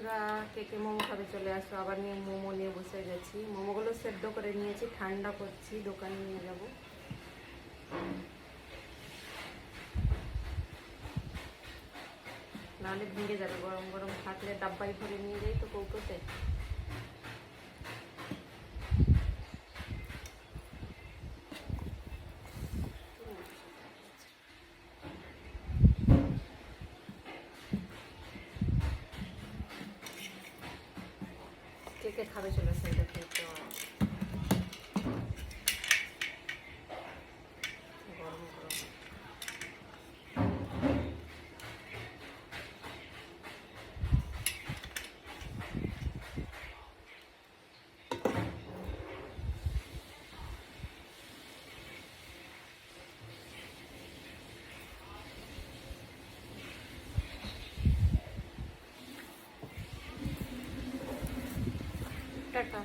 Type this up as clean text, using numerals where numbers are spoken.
বন্ধুরা, কে কে মোমো খাবে চলে আসো। আবার নিয়ে মোমো নিয়ে বসে গেছি। মোমোগুলো সেদ্ধ করে নিয়েছি, ঠান্ডা করছি, দোকানে নিয়ে যাব। নাহলে ভেঙে যাবে। গরম গরম থাকলে ডাব্বায় ভরে নিয়ে যাই তো কৌটোতে। কে কে খাবে চলে আসো। এটা খেতে গরম গরম। টাটা।